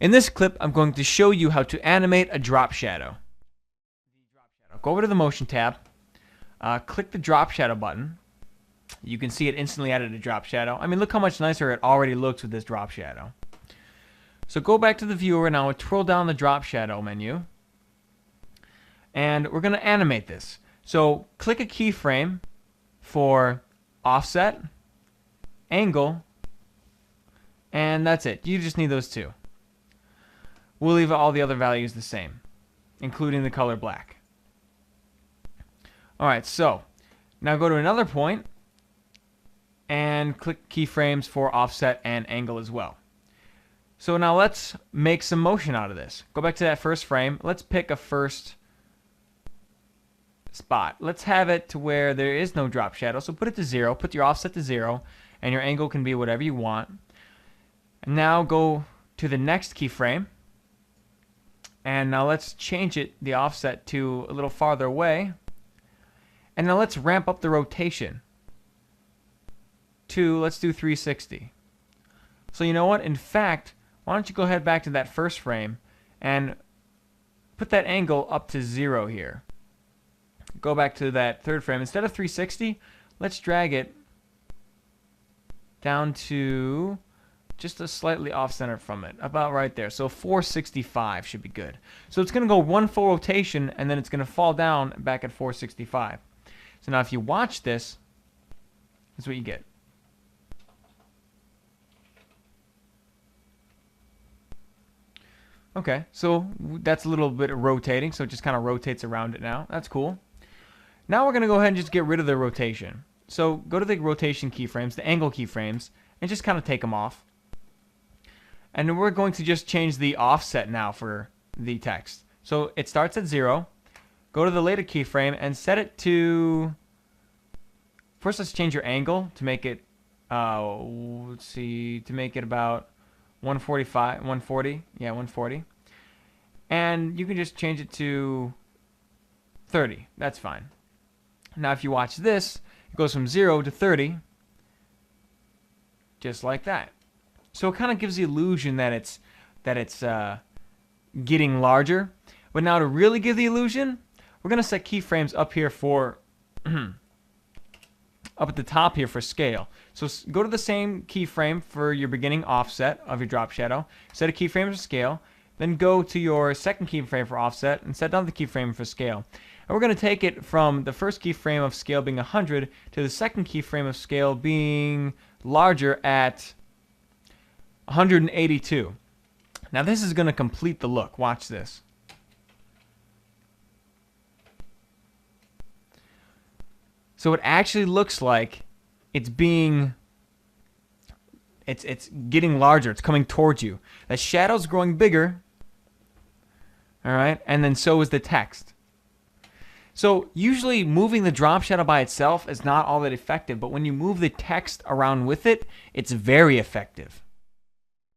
In this clip, I'm going to show you how to animate a drop shadow. Go over to the Motion tab, click the Drop Shadow button. You can see it instantly added a drop shadow. I mean, look how much nicer it already looks with this drop shadow. So go back to the viewer now and twirl down the drop shadow menu. And we're going to animate this. So click a keyframe for offset, angle, and that's it. You just need those two. We'll leave all the other values the same, including the color black. Alright, so now go to another point and click keyframes for offset and angle as well. So now let's make some motion out of this. Go back to that first frame. Let's pick a first spot. Let's have it to where there is no drop shadow. So put it to 0. Put your offset to 0. And your angle can be whatever you want. And now go to the next keyframe. And now let's change it, the offset, to a little farther away. And now let's ramp up the rotation to, let's do 360. So you know what? In fact, why don't you go ahead back to that first frame and put that angle up to 0 here. Go back to that third frame. Instead of 360, let's drag it down to just a slightly off center from it, about right there. So 465 should be good. So it's going to go one full rotation, and then it's going to fall down back at 465. So now if you watch this, that's what you get. Okay, so that's a little bit of rotating, so it just kind of rotates around it now. That's cool. Now we're going to go ahead and just get rid of the rotation. So go to the rotation keyframes, the angle keyframes, and just kind of take them off. And then we're going to just change the offset now for the text. So it starts at 0. Go to the later keyframe and set it to... First, let's change your angle to make it, let's see, to make it about 145, 140. Yeah, 140. And you can just change it to 30. That's fine. Now, if you watch this, it goes from 0 to 30, just like that. So it kind of gives the illusion that it's getting larger. But now to really give the illusion, we're going to set keyframes up here for up at the top here for scale. So go to the same keyframe for your beginning offset of your drop shadow, set a keyframe for scale, then go to your second keyframe for offset and set down the keyframe for scale. And we're going to take it from the first keyframe of scale being 100 to the second keyframe of scale being larger at 182. Now this is going to complete the look. Watch this. So it actually looks like it's getting larger. It's coming towards you. The shadow's growing bigger. All right, and then so is the text. So usually moving the drop shadow by itself is not all that effective, but when you move the text around with it, it's very effective.